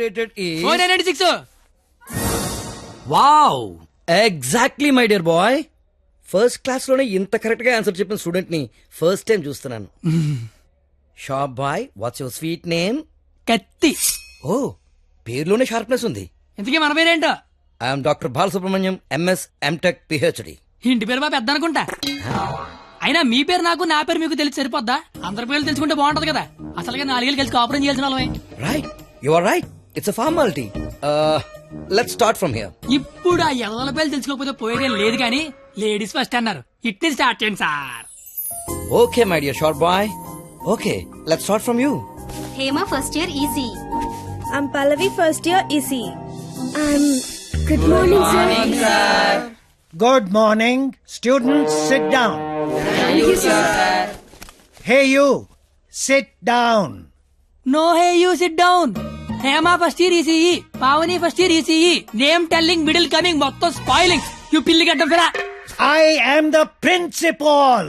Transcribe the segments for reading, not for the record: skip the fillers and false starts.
Rated is 496. Wow exactly my dear boy. First class లోనే ఇంత correct గా answer చెప్పిన స్టూడెంట్ ని ఫస్ట్ టైం చూస్తున్నాను. Shop boy, what's your sweet name? Kathi. ఓ, పేరులోనే షార్ప్నెస్ ఉంది. ఇంతకీ మన పేరేంటో? I'm doctor Balasubrahmanyam, MS, MTech, PhD. ఇంటి పేరు బాబు పెద్ద అనుకుంటా. అయినా మీ పేరు నాకు, నా పేరు మీకు తెలిసి సరిపోద్దా? అందరి పేర్లు తెలుసుకుంటే బాగుంటది కదా. అసలుగా 4 ఏళ్ళు కలిసి కాపురం చేయాల్సిన వాళ్ళమే. Right, you are right. It's a formality. Let's start from here. ఇప్పుడు ఆ ఎదల పేర్లు తెలుసుకోకపోతే పోయేదేం లేదు కానీ లేడీస్ ఫస్ట్ అన్నారు. ఇట్ని స్టార్ట్ చేయండి sir. Okay my dear short boy. Okay, let's start from you. Hema first year EC. I'm Pallavi first year EC. Good morning, sir. Good morning. Students, sit down. Thank you, sir. Hey, you. Sit down. No hey you sit down. Hema first year ECE, Pavani first year ECE. Name telling, middle coming, మొత్తం spoiling. You పిల్లి గడ్డం ఫిరా. I am the principal.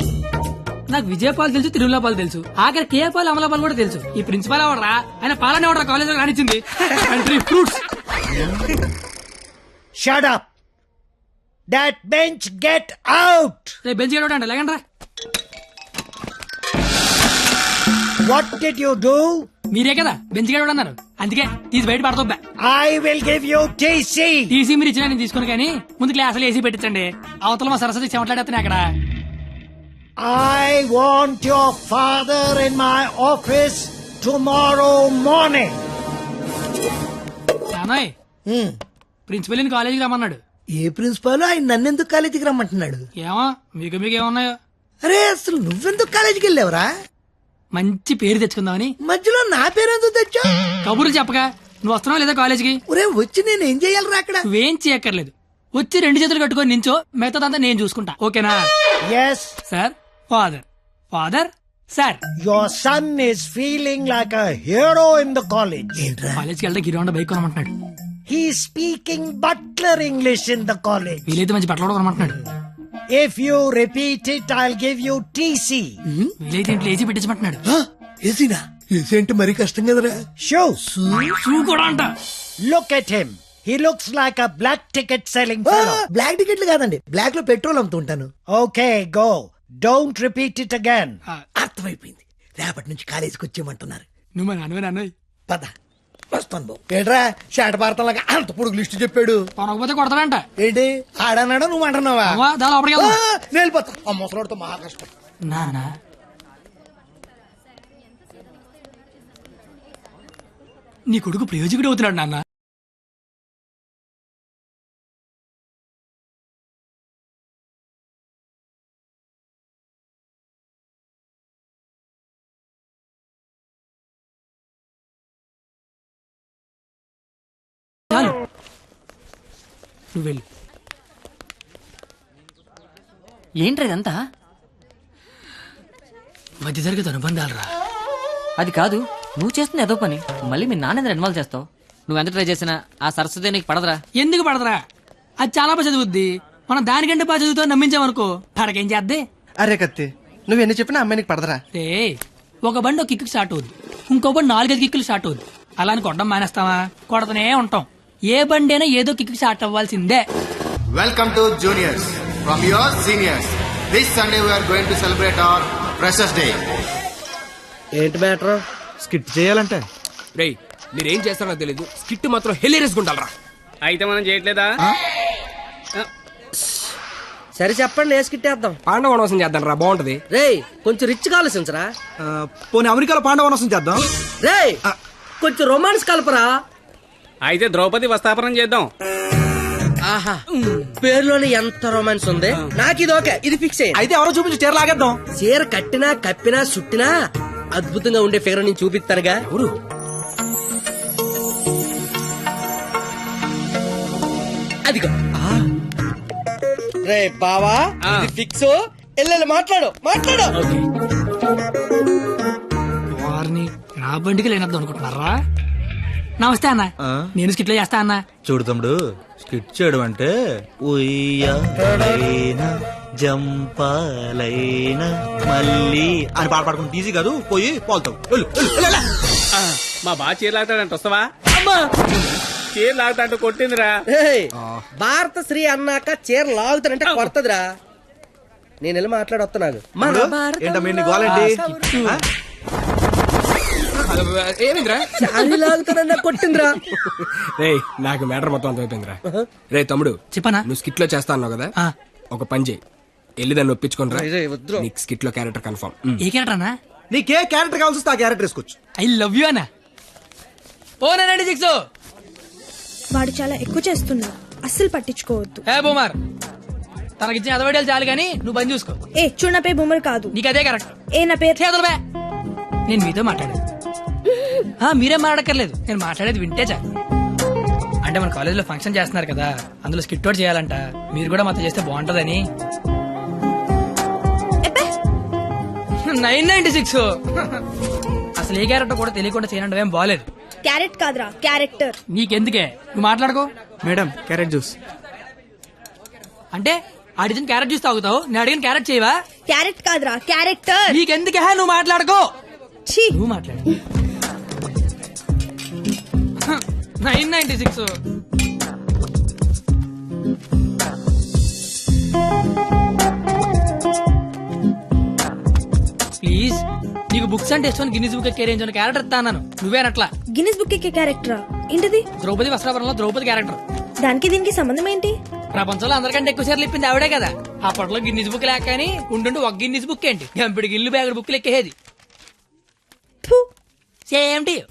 నాకు విజయపాల్ తెలుసు, తిరుమలపాల్ తెలుసు, ఆఖరి కేపాల్, అమలాపాల్ కూడా తెలుసు. ఈ ప్రిన్సిపాల్ ఎవడరా? ఆయన పాలన ఎవడరా కాలేజ్ లో రానిచ్చింది? Country fruits. Shut up. That bench, get out. రేపు బెంచ్ గడవడండి లేకండ్రా. What did you do? మీరే కదా బెంచ్ గడవడం అన్నారు, అందుకే తీసి బయట పడతా. I will give you TC. TC మీరు ఇచ్చినా నేను తీసుకుని, కానీ ముందు క్లాసులు ఏసీ పెట్టించండి. అవతల మా సరస్వతి చెమట్లాడేస్తున్నాయి అక్కడ. I want your father in my office tomorrow morning. నానోయ్, ప్రిన్సిపల్ ని కాలేజీకి రమ్మన్నాడు. ఏ ప్రిన్సిపాల్ ఆయన నన్నెందుకు కాలేజీకి రమ్మంటున్నాడు? ఏమో మీకేమన్నాయో. అరే అసలు నువ్వెందుకు కాలేజీకి వెళ్ళావురా? మంచి పేరు తెచ్చుకుందామని. మధ్యలో నా పేరెందుకు తెచ్చా? కబుర్లు చెప్పగా నువ్వు వస్తున్నావు లేదా కాలేజీకి? ఒరే వచ్చి నేను ఏం చెయ్యాలరా అక్కడ? నువ్వేం చేయక్కర్లేదు, వచ్చి 2 చేతులు కట్టుకొని నించో, మిగతాదంతా నేను చూసుకుంటా. ఓకేనా? Yes. Sir, father, father, sir. Your son is feeling like a hero in the college. ఏంట్రా? కాలేజ్కి వెళ్తే గిరివండ bike కొనమంటున్నాడు. He's speaking butler English in the college. వీలైతే మంచి బట్టలు కూడా కొనమంటున్నాడు. If you repeat it, I'll give you TC. వీలైతే ఇంట్లో AC పెట్టించమంటున్నాడు. ఏసీనా? AC అంటే మరీ కష్టం కదరా. Shoes. షూ కూడా అంట. Look at him. He looks like a black ticket selling fellow. Black టికెట్లు కాదండి, బ్లాక్ లో పెట్రోల్ అమ్ముతుంటాను. Okay, go. Don't repeat it again. అర్థమైపోయింది. రేపటి నుంచి కాలేజీకి వచ్చేయమంటున్నారు. నువ్వు నాన్నోయ్. పద వస్తాను బాబు. ఏట్రా షాట భారతంలాగా అంత పొడుగు లిస్టు చెప్పాడు. కొనకపోతే కొడతాడంట. ఏంటి ఆడన్నాడా నువ్వు అంటున్నావా? దాని లోపలికి ఆ, వెళ్దాం. నేను వెళ్ళిపోతా. ఆ ముసలాడితో మహా కష్టం. నానా, నీ కొడుకు ప్రయోజకుడు అవుతున్నాడు నాన్న. చాలు, నువ్వు వెళ్ళు. ఏంట్రా ఇదంతా? మధ్య తరగతి అనుబంధాలరా. అది కాదు, నువ్వు చేస్తున్న ఏదో పని మళ్ళీ మీ నాన్న ఇన్వాల్వ్ చేస్తావు. నువ్వు ఎంత ట్రై చేసినా ఆ సరస్వతి నీకు పడదురా. ఎందుకు పడదరా? అది చాలా బాగా చదువుద్ది. మనం దానికంటే బాగా చదువుతో నమ్మించామనుకో, పడకేం చేద్దే. అరే కత్తి, నువ్వు ఎన్ని చెప్పినా అమ్మాయికి పడదరా. రే, ఒక బండి ఒక కిక్కు స్టార్ట్ అవుద్ది, ఇంకో బండి 4-5 కిక్కులు స్టార్ట్ అవుద్ది. అలా అని కొట్టడం మానేస్తావా? కొడతనే ఉంటాం. ఏ బండి అయినా ఏదో కిక్కు స్టార్ట్ అవ్వాల్సిందే. Welcome to juniors from your seniors. This Sunday we are going to celebrate our Freshers Day. ఏంటి మ్యాటర్? స్కిట్ చేయాలంటే రేయ్, మీరేం చేస్తారో తెలీదు, స్కిట్ మాత్రం హిలేరియస్ గుండాలరా. అయితే మనం చేయట్లేదా? సరే చెప్పండి, వేసుకిట్టేద్దాం. పాండవ వనవాసం చేద్దాం రా, బాగుంటది. రేయ్ కొంచెం రిచ్ ఆలోచించరా. పోనీ అమెరికాలో పాండవనవాసం చేద్దాం. రేయ్ కొంచెం రొమాన్స్ కలపరా. అయితే ద్రౌపది వస్తాపనం చేద్దాం. ఆహా, పేరులోనే ఎంత రొమాన్స్ ఉంది. నాకు ఇది ఓకే, ఇది ఫిక్స్ అయ్యింది. అయితే ఎవరో చూపించి చీర లాగేద్దాం. చీర కట్టినా కప్పినా చుట్టినా అద్భుతంగా ఉండే ఫిగర్ నేను చూపిస్తానుగా. ఎవరు? అదిగో. రే బావా, ఇది ఫిక్స్. ఎల్లెల్లి మాట్లాడు. వారిని నా బండికి లేనద్దు అనుకుంటున్నారా? నమస్తే అన్న, నేను స్కిట్లో చేస్తా అన్న. చూడు తమ్ముడు, స్కిట్ చేయడం అంటే ఉయ్యాలైనా జంపాలైనా మళ్ళీ అని పాట పాడుకుంటే ఈజీ కాదు. పోయి పోల్తావు. మా బాగా చీర లాగుతాడంట వస్తావా చీర లాగుతాంటూ కొట్టిందిరా. భారత శ్రీ అన్నాక చీర లాగుతానంటే కొడతదిరా. నేను వెళ్ళి మాట్లాడొస్తున్నాను. ఏంటమ్మా నీ గోలేంటి? ఏమిందిరా లాగుతానన్నా కొట్టిందిరా. రే నాకు మ్యాటర్ మొత్తం అంత అయిపోయిందిరా. రే తమ్ముడు చెప్పనా? నువ్వు స్కిట్ లో చేస్తా అన్నావు కదా, ఆ. ఒక పని చేయి, వెళ్ళి దాన్ని ఒప్పించుకోనరా. వద్దు. నీకు స్కిట్ లో క్యారెక్టర్ కన్ఫర్మ్. ఏ క్యారెక్టర్ అన్నా? నీకే క్యారెక్టర్ కావాల్సి వస్తే ఆ క్యారెక్టర్ వేసుకోవచ్చు. ఐ లవ్ యూ అన్నా. ఓ 96 వాడు చాలా ఎక్కువ చేస్తున్నాడు, అస్సలు పట్టించుకోవద్దు. హే బూమర్, తనకిచ్చిన అదవడాలు చాలు కానీ నువ్వు పని చూసుకో. ఏ చూడు, నా పేరు బొమ్మరు కాదు. నీకు అదే కరెక్ట్. ఏ నా పేరు చేతులు బే. నేను మీతో మాట్లాడేది మీరేం మాట్లాడక్కర్లేదు, నేను మాట్లాడేది వింటే చాలు. అంటే మన కాలేజీలో ఫంక్షన్ చేస్తున్నారు కదా, అందులో స్కిట్ అవుట్ చేయాలంట, మీరు కూడా మాతో చేస్తే బాగుంటదని. 996 అసలు ఏ క్యారెక్టర్ కూడా తెలియకుండా చేయడం ఏం బాలేదు. క్యారెట్ కాదురా, క్యారెక్టర్. నీకెందుకే, నువ్వు మాట్లాడుకో. Madam carrot juice. అంటే అడిగిన క్యారెట్ జ్యూస్ తాగుతావు, నేను అడిగిన క్యారెట్ చేయవా? క్యారెట్ కాదురా, క్యారెక్టర్. నీకెందుకే, నువ్వు మాట్లాడుకో. ఛీ, నువ్వు మాట్లాడు. 996 ప్లీజ్. నీకు బుక్స్ అంటే ఇష్టం, గిన్నీస్ బుక్ రేంజ్ ఉన్న క్యారెక్టర్ ఇస్తాను. నువ్వేనట్లా గిన్నిస్ బుక్ ఎక్కే క్యారెక్టరా? ఏంటిది? ద్రౌపది వస్త్రాభరణంలో ద్రౌపది క్యారెక్టర్. దానికి దీనికి సంబంధం ఏంటి? ప్రపంచంలో అందరికంటే ఎక్కువ సార్లు ఇప్పింది ఆవిడే కదా. అప్పట్లో గిన్నీస్ బుక్ లేక కానీ ఉంటుంటే ఒక గిన్నీస్ బుక్ ఏంటి, గంపిడి గిల్లు బ్యాగుడు బుక్లు ఎక్కేది. ఫు. Same to you.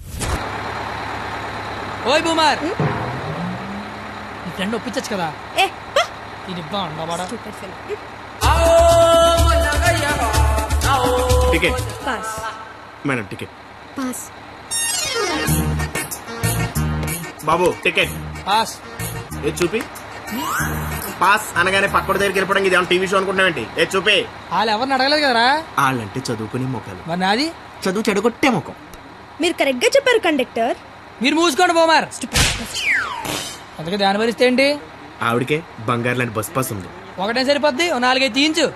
ఓయ్ బూమర్, నీ ఫ్రెండ్ ఒప్పించచ్చు కదా. ఏ పా. ఇది బాగుండా? Stupid fellow. Ticket pass. Madam ticket. Pass. బాబు టికెట్. పాస్. ఏ చూపి. పాస్ అనగానే పక్కన దగ్గరికి వెళ్ళిపోవడం ఇది టీవీ షో అనుకుంటున్నావేంటి? ఏ చూపి. వాళ్ళు ఎవరిని అడగలేదు కదరా. వాళ్ళంటే చదువుకునే మొక్కలు, మరి నాది చదువు చెడగొట్టే మొక్కం. మీరు కరెక్ట్ గా చెప్పారు కండక్టర్. మీరు మూసుకోండి బోమార్. అందుకే దాని భరిస్తే ఏంటి? ఆవిడకే బంగారు లాంటి బస్ పాస్ ఉంది. ఒకటే సరిపోద్ది, ఓ 4-5 తీయించు.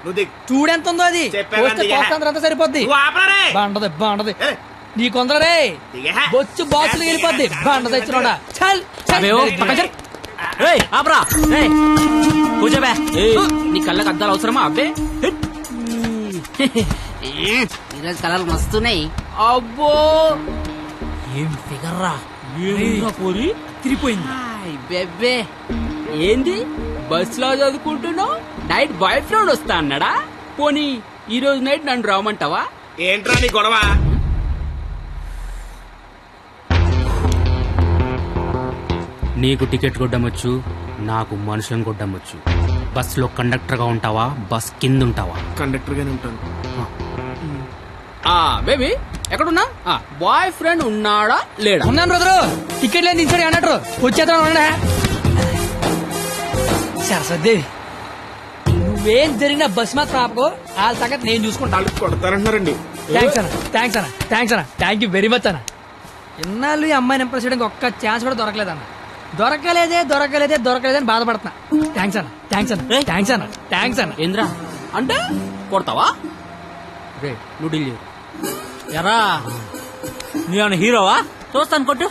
నువ్వు దిగు. చూడెంత ఉందో అది. చెప్పాను పోస్తే దిగే. పోస్తంతా సరిపోద్ది. నువ్వు ఆపరా రే. బాగుంటది బాగుంటది. ఏ. నీ కొందరే దిగే. బొచ్చు బాక్సులు వెళ్ళిపోద్ది. బాగుంటది ఇచ్చినోడా. చల్ చల్. ఆపరా కూర్చోబే. నీ కళ్ళకి అద్దాలు అవసరమా? అబ్బే ఈరోజు కలర్లు మస్తున్నాయి. అబ్బో ఏం ఫిగర్ రా. పోరి తిరిగిపోయింది. బెబ్బే ఏంది బస్ లో చదువుకుంటున్నావు, నైట్ బాయ్ ఫ్రెండ్ వస్తా అన్నాడా? పోనీ ఈ రోజు నైట్ నన్ను రామంటావా? ఏంట్రా నీ గొడవ? నీకు టికెట్ కొట్టమొచ్చు, నాకు మనుషులను కొట్టమొచ్చు. బస్ లో కండక్టర్ గా ఉంటావా, బస్ కింద ఉంటావా? కండక్టర్ గానే ఉంటాను. బేబీ ఎక్కడున్నా? బాయ్ ఫ్రెండ్ ఉన్నాడా లేడా? ఉన్నాను బ్రదరు. టికెట్ లేని దించాడు అన్నట్టు వచ్చేద్దాం. సరస్వదేవి, నువ్వేం జరిగిన బస్ మాత్రం ఆపకో. వాళ్ళ సంగతి నేను చూసుకుంటాను. కొడతారంటున్నారండి. థ్యాంక్స్ అన్న, థ్యాంక్స్ అన్న, థ్యాంక్స్ అన్న, థ్యాంక్ యూ వెరీ మచ్ అన్న. ఇన్నాళ్ళు ఈ అమ్మాయిని ఇంప్రెస్ చేయడానికి ఒక్క ఛాన్స్ కూడా దొరకలేదన్న. దొరకలేదని బాధపడుతున్నా. థ్యాంక్స్ అన్న, థ్యాంక్స్ అన్న, థ్యాంక్స్ అన్న, థ్యాంక్స్ అన్న. ఏంద్రా అంటే కొడతావా? రే నువ్వు డీల్ చేయు. ఎరా నీ హీరోవా? చూస్తాను కొట్టు.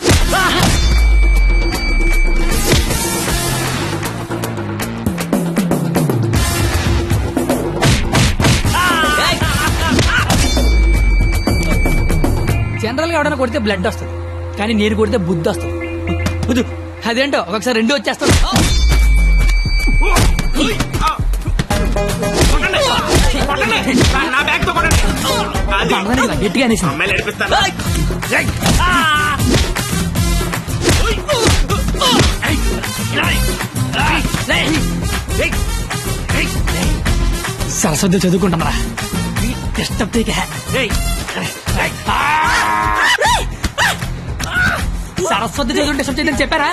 జనరల్ గా ఎవడైనా కొడితే బ్లడ్ వస్తుంది, కానీ నేను కొడితే బుద్ధి వస్తుంది. అదేంటో ఒకసారి 2 వచ్చేస్తాను. గట్టిగా అనేసి సరస్వతి చదువుకుంటామరా. సరస్వతి చదువుంటే సబ్జెక్ట్ చెప్పారా?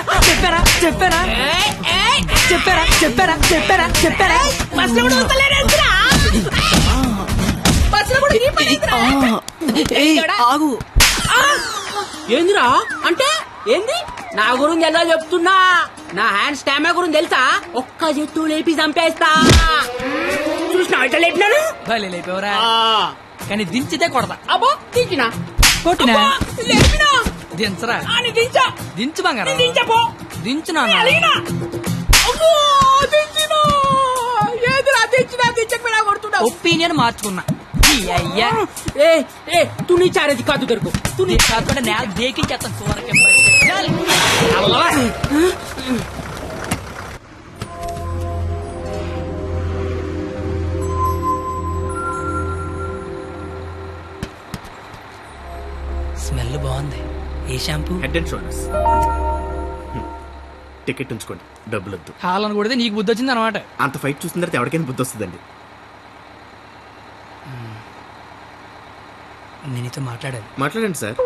ఏందిరా అంటే ఏంది? నా గురించి ఎలా చెప్తున్నా? నా హ్యాండ్ స్టామా గురించి తెలుసా? ఒక్క చెట్టు లేపి చంపేస్తా. చూసినా ఇట్లా లేపినాను. లేపేవరా? కానీ దించితే కొడతా. అబ్బో దించినా కొట్టినా లేపినా దించరా అని దించా దించు బంగారం దించపో దించు నాన్న. అలిగినా అమ్మో దించినా ఏదిరా దించినా దించకపోయినా కొడుతున్నావు. ఒపీనియన్ మార్చుకున్నా. ఈ అయ్యా ఏ ఏ తు నీ చారేది కాదు దొరుకు తు నీ కాకుండా నేల దేకించేస్తాను చూరకే. స్మెల్ బాగుంది. ఏ shampoo? Head and Shoulders. Ticket ఉంచుకోండి, డబ్బులు వద్దు. హాలను కొడితే నీకు బుద్ధి వచ్చింది అనమాట. అంత ఫైట్ చూసిన తర్వాత ఎవరికైనా బుద్ధి వస్తుందండి. నేను నీతో మాట్లాడాలి. మాట్లాడండి సార్.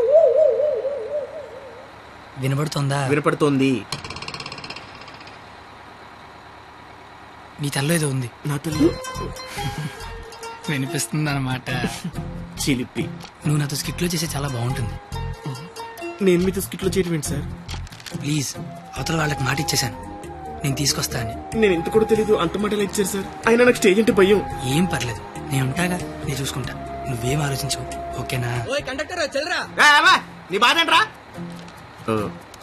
వినబడుతుందా? వినపడుతోంది. నీ తల్లో ఏదో ఉంది. నా తల్లి వినిపిస్తుంది అనమాట. చిలిపి. నువ్వు నాతో స్కిట్లో చేసే చాలా బాగుంటుంది. నేను మీతో స్కిట్లో చేయడం ఏంటి సార్? ప్లీజ్, అవతల వాళ్ళకి మాట ఇచ్చేసాను, నేను తీసుకొస్తా అని. నేను ఇంత కూడా తెలీదు, అంత మాటలు ఇచ్చారు సార్. అయినా నాకు స్టేజ్ అంటే భయం. ఏం పర్లేదు, నేను ఉంటాగా, నేను చూసుకుంటా. నువ్వేం ఆలోచించవు, ఓకేనా? నీ బాధ ఏంట్రా?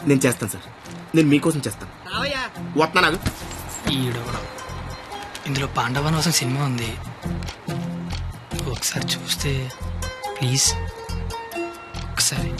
నేను చేస్తాను సార్, నేను మీకోసం చేస్తాను. వస్తున్నా నాకు. ఈడవడం. ఇందులో పాండవనవాసం సినిమా ఉంది, ఒకసారి చూస్తే ప్లీజ్. ఒకసారి